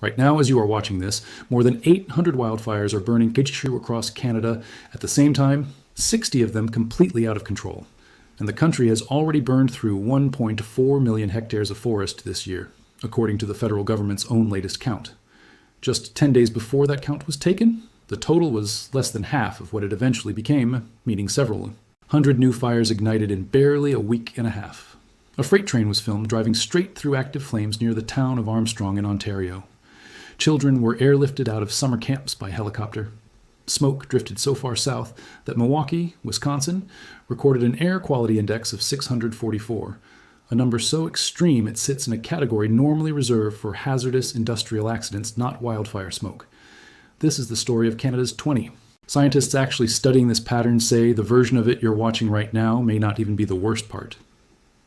Right now, as you are watching this, more than 800 wildfires are burning true across Canada. At the same time, 60 of them completely out of control. And the country has already burned through 1.4 million hectares of forest this year, according to the federal government's own latest count. Just 10 days before that count was taken, the total was less than half of what it eventually became, meaning several 100 new fires ignited in barely a week and a half. A freight train was filmed driving straight through active flames near the town of Armstrong in Ontario. Children were airlifted out of summer camps by helicopter. Smoke drifted so far south that Milwaukee, Wisconsin, recorded an air quality index of 644, a number so extreme it sits in a category normally reserved for hazardous industrial accidents, not wildfire smoke. This is the story of Canada's 20. Scientists actually studying this pattern say the version of it you're watching right now may not even be the worst part.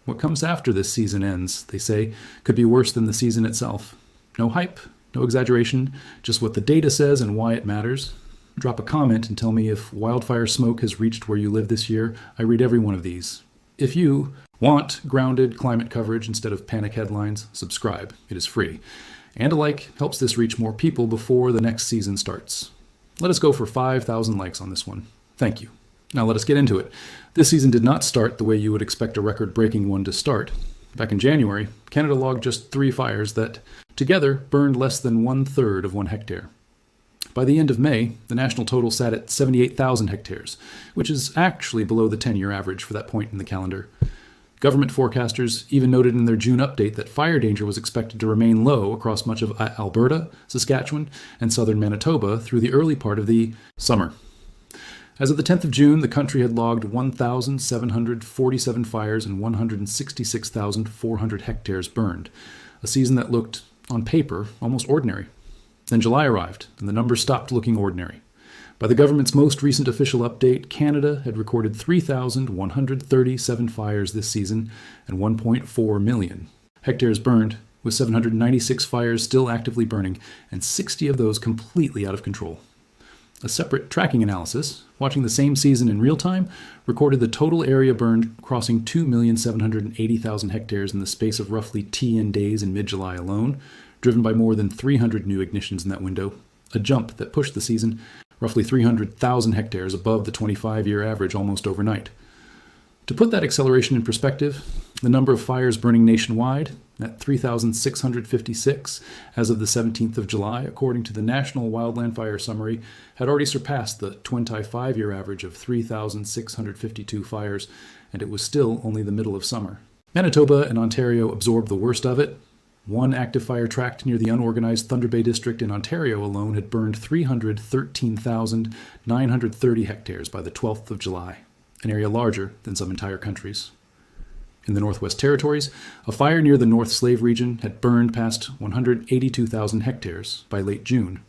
What comes after this season ends, they say, could be worse than the season itself. No hype, no exaggeration, just what the data says and why it matters. Drop a comment and tell me if wildfire smoke has reached where you live this year. I read every one of these. If you want grounded climate coverage instead of panic headlines, subscribe. It is free. And a like helps this reach more people before the next season starts. Let us go for 5,000 likes on this one. Thank you. Now let us get into it. This season did not start the way you would expect a record-breaking one to start. Back in January, Canada logged just 3 fires that, together, burned less than 1/3 of 1 hectare. By the end of May, the national total sat at 78,000 hectares, which is actually below the 10-year average for that point in the calendar. Government forecasters even noted in their June update that fire danger was expected to remain low across much of Alberta, Saskatchewan, and southern Manitoba through the early part of the summer. As of the 10th of June, the country had logged 1,747 fires and 166,400 hectares burned, a season that looked, on paper, almost ordinary. Then July arrived, and the numbers stopped looking ordinary. By the government's most recent official update, Canada had recorded 3,137 fires this season and 1.4 million hectares burned, with 796 fires still actively burning, and 60 of those completely out of control. A separate tracking analysis, watching the same season in real time, recorded the total area burned crossing 2,780,000 hectares in the space of roughly 10 days in mid-July alone, driven by more than 300 new ignitions in that window, a jump that pushed the season roughly 300,000 hectares above the 25-year average almost overnight. To put that acceleration in perspective, the number of fires burning nationwide, at 3,656 as of the 17th of July, according to the National Wildland Fire Summary, had already surpassed the 25-year average of 3,652 fires, and it was still only the middle of summer. Manitoba and Ontario absorbed the worst of it. One active fire tract near the unorganized Thunder Bay district in Ontario alone had burned 313,930 hectares by the 12th of July, an area larger than some entire countries. In the Northwest Territories, a fire near the North Slave region had burned past 182,000 hectares by late June.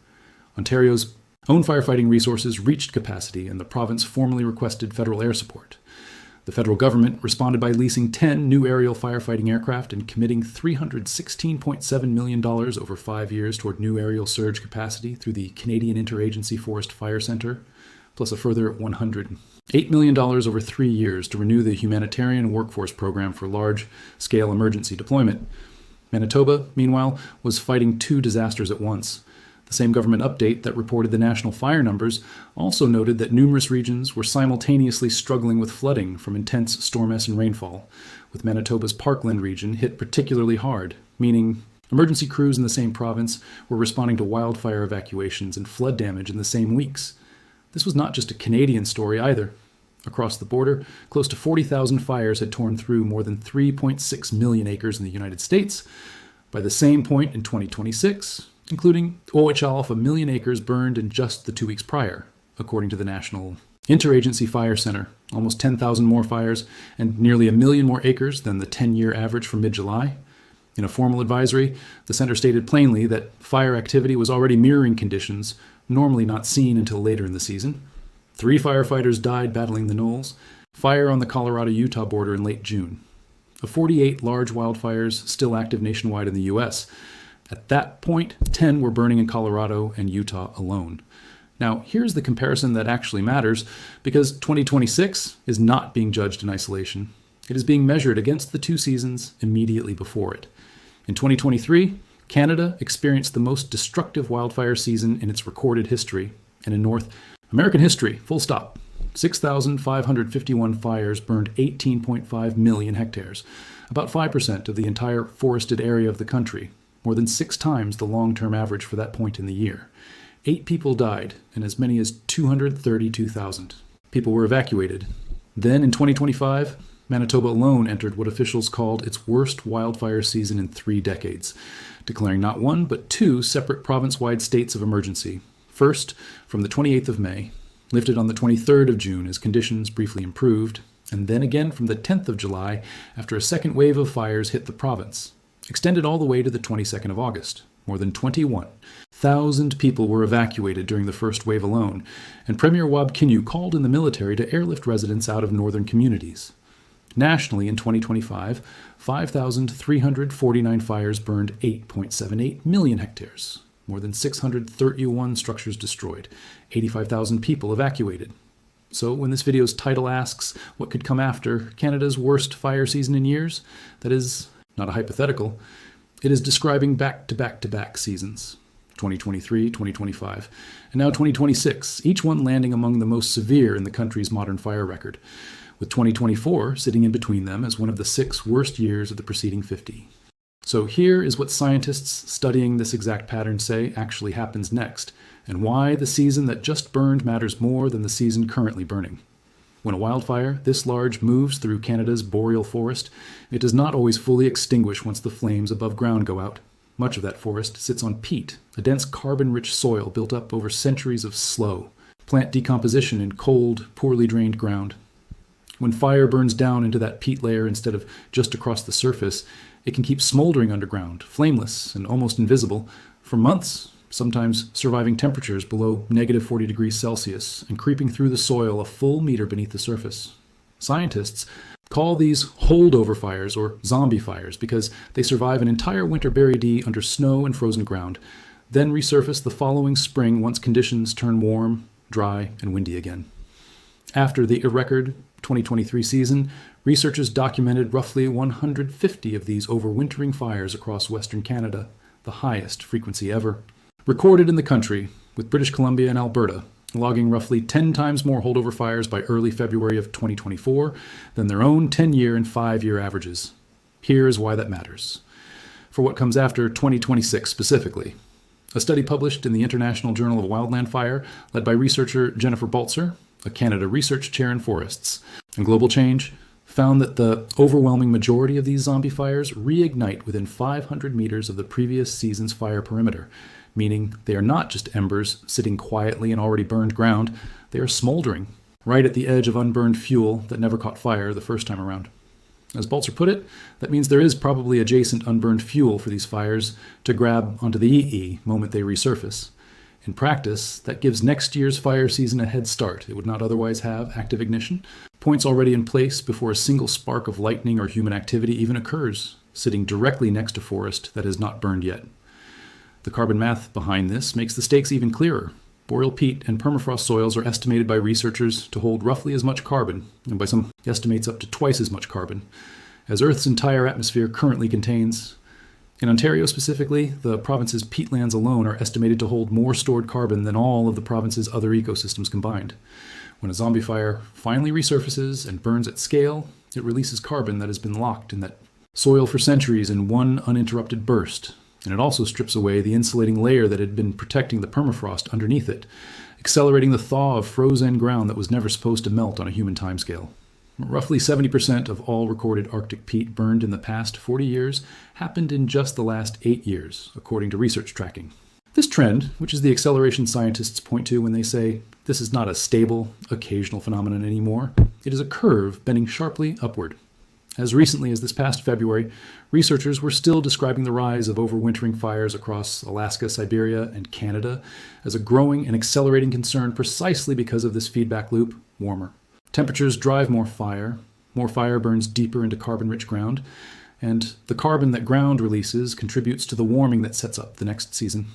Ontario's own firefighting resources reached capacity, and the province formally requested federal air support. The federal government responded by leasing 10 new aerial firefighting aircraft and committing $316.7 million over 5 years toward new aerial surge capacity through the Canadian Interagency Forest Fire Centre, plus a further $108 million over 3 years to renew the humanitarian workforce program for large-scale emergency deployment. Manitoba, meanwhile, was fighting 2 disasters at once. The same government update that reported the national fire numbers also noted that numerous regions were simultaneously struggling with flooding from intense storm-s and rainfall, with Manitoba's Parkland region hit particularly hard, meaning emergency crews in the same province were responding to wildfire evacuations and flood damage in the same weeks. This was not just a Canadian story either. Across the border, close to 40,000 fires had torn through more than 3.6 million acres in the United States. By the same point in 2026, including OHL, 1 million acres burned in just the 2 weeks prior, according to the National Interagency Fire Center. Almost 10,000 more fires and nearly 1 million more acres than the 10-year average for mid-July. In a formal advisory, the center stated plainly that fire activity was already mirroring conditions normally not seen until later in the season. 3 firefighters died battling the knolls. Fire on the Colorado-Utah border in late June. Of 48 large wildfires still active nationwide in the U.S., at that point, 10 were burning in Colorado and Utah alone. Now, here's the comparison that actually matters, because 2026 is not being judged in isolation. It is being measured against the 2 seasons immediately before it. In 2023, Canada experienced the most destructive wildfire season in its recorded history, and in North American history, full stop. 6,551 fires burned 18.5 million hectares, about 5% of the entire forested area of the country, more than 6 times the long-term average for that point in the year. 8 people died, and as many as 232,000 people were evacuated. Then, in 2025, Manitoba alone entered what officials called its worst wildfire season in 3 decades, declaring not 1 but 2 separate province-wide states of emergency. First, from the 28th of May, lifted on the 23rd of June as conditions briefly improved, and then again from the 10th of July after a second wave of fires hit the province, extended all the way to the 22nd of August. More than 21,000 people were evacuated during the first wave alone, and Premier Wab Kinew called in the military to airlift residents out of northern communities. Nationally, in 2025, 5,349 fires burned 8.78 million hectares, more than 631 structures destroyed, 85,000 people evacuated. So when this video's title asks what could come after Canada's worst fire season in years, that is not a hypothetical. It is describing back-to-back-to-back seasons, 2023, 2025, and now 2026, each one landing among the most severe in the country's modern fire record, with 2024 sitting in between them as one of the 6 worst years of the preceding 50. So here is what scientists studying this exact pattern say actually happens next, and why the season that just burned matters more than the season currently burning. When a wildfire this large moves through Canada's boreal forest, it does not always fully extinguish once the flames above ground go out. Much of that forest sits on peat, a dense carbon-rich soil built up over centuries of slow plant decomposition in cold, poorly drained ground. When fire burns down into that peat layer instead of just across the surface, it can keep smoldering underground, flameless and almost invisible, for months, sometimes surviving temperatures below negative 40 degrees Celsius and creeping through the soil a full meter beneath the surface. Scientists call these holdover fires or zombie fires because they survive an entire winter buried under snow and frozen ground, then resurface the following spring once conditions turn warm, dry, and windy again. After the record 2023 season, researchers documented roughly 150 of these overwintering fires across Western Canada, the highest frequency ever recorded in the country, with British Columbia and Alberta logging roughly 10 times more holdover fires by early February of 2024 than their own 10-year and 5-year averages. Here is why that matters. For what comes after 2026 specifically, a study published in the International Journal of Wildland Fire, led by researcher Jennifer Baltzer, a Canada Research Chair in Forests and Global Change, found that the overwhelming majority of these zombie fires reignite within 500 meters of the previous season's fire perimeter, meaning they are not just embers sitting quietly in already burned ground, they are smoldering right at the edge of unburned fuel that never caught fire the first time around. As Baltzer put it, that means there is probably adjacent unburned fuel for these fires to grab onto the EE moment they resurface. In practice, that gives next year's fire season a head start it would not otherwise have active ignition, points already in place before a single spark of lightning or human activity even occurs, sitting directly next to forest that has not burned yet. The carbon math behind this makes the stakes even clearer. Boreal peat and permafrost soils are estimated by researchers to hold roughly as much carbon, and by some estimates up to twice as much carbon, as Earth's entire atmosphere currently contains. In Ontario specifically, the province's peatlands alone are estimated to hold more stored carbon than all of the province's other ecosystems combined. When a zombie fire finally resurfaces and burns at scale, it releases carbon that has been locked in that soil for centuries in one uninterrupted burst. And it also strips away the insulating layer that had been protecting the permafrost underneath it, accelerating the thaw of frozen ground that was never supposed to melt on a human timescale. Roughly 70% of all recorded Arctic peat burned in the past 40 years happened in just the last 8 years, according to research tracking. This trend, which is the acceleration scientists point to when they say this is not a stable, occasional phenomenon anymore, it is a curve bending sharply upward. As recently as this past February, researchers were still describing the rise of overwintering fires across Alaska, Siberia, and Canada as a growing and accelerating concern precisely because of this feedback loop, warmer. Temperatures drive more fire burns deeper into carbon-rich ground, and the carbon that ground releases contributes to the warming that sets up the next season.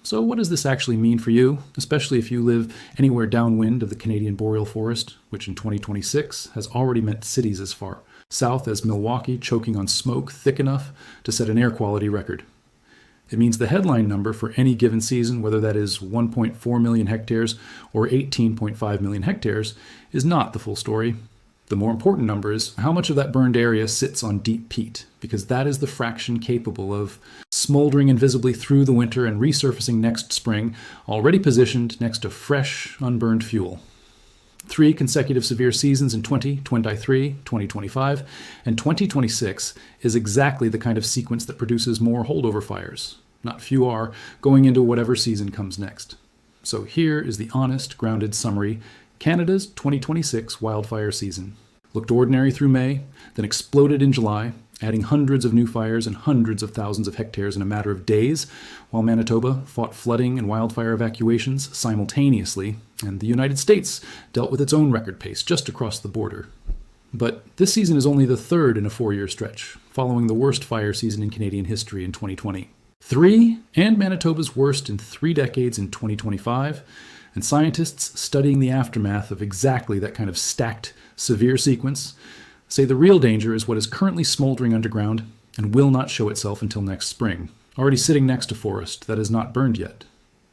So what does this actually mean for you, especially if you live anywhere downwind of the Canadian boreal forest, which in 2026 has already meant cities as far south as Milwaukee choking on smoke thick enough to set an air quality record? It means the headline number for any given season, whether that is 1.4 million hectares or 18.5 million hectares, is not the full story. The more important number is how much of that burned area sits on deep peat, because that is the fraction capable of smoldering invisibly through the winter and resurfacing next spring, already positioned next to fresh, unburned fuel. 3 consecutive severe seasons in 2023, 2025, and 2026 is exactly the kind of sequence that produces more holdover fires. Not few are, going into whatever season comes next. So here is the honest, grounded summary: Canada's 2026 wildfire season looked ordinary through May, then exploded in July, adding hundreds of new fires and hundreds of thousands of hectares in a matter of days, while Manitoba fought flooding and wildfire evacuations simultaneously, and the United States dealt with its own record pace just across the border. But this season is only the third in a 4-year stretch, following the worst fire season in Canadian history in 2020. 3, and Manitoba's worst in 3 decades in 2025, and scientists studying the aftermath of exactly that kind of stacked, severe sequence say the real danger is what is currently smoldering underground and will not show itself until next spring, already sitting next to forest that is not burned yet.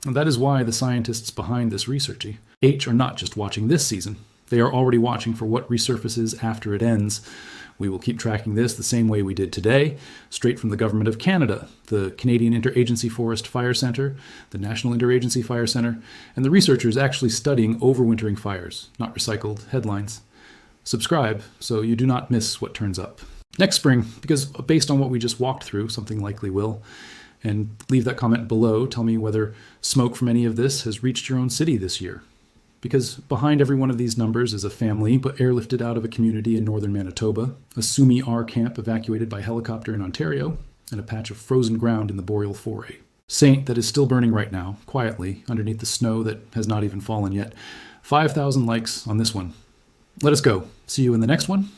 And that is why the scientists behind this research are not just watching this season. They are already watching for what resurfaces after it ends. We will keep tracking this the same way we did today, straight from the Government of Canada, the Canadian Interagency Forest Fire Centre, the National Interagency Fire Centre, and the researchers actually studying overwintering fires, not recycled headlines. Subscribe so you do not miss what turns up next spring, because based on what we just walked through, something likely will. And leave that comment below. Tell me whether smoke from any of this has reached your own city this year. Because behind every one of these numbers is a family but airlifted out of a community in northern Manitoba, a Sumi R camp evacuated by helicopter in Ontario, and a patch of frozen ground in the Boreal Foray. Saint that is still burning right now, quietly, underneath the snow that has not even fallen yet. 5,000 likes on this one. Let us go. See you in the next one.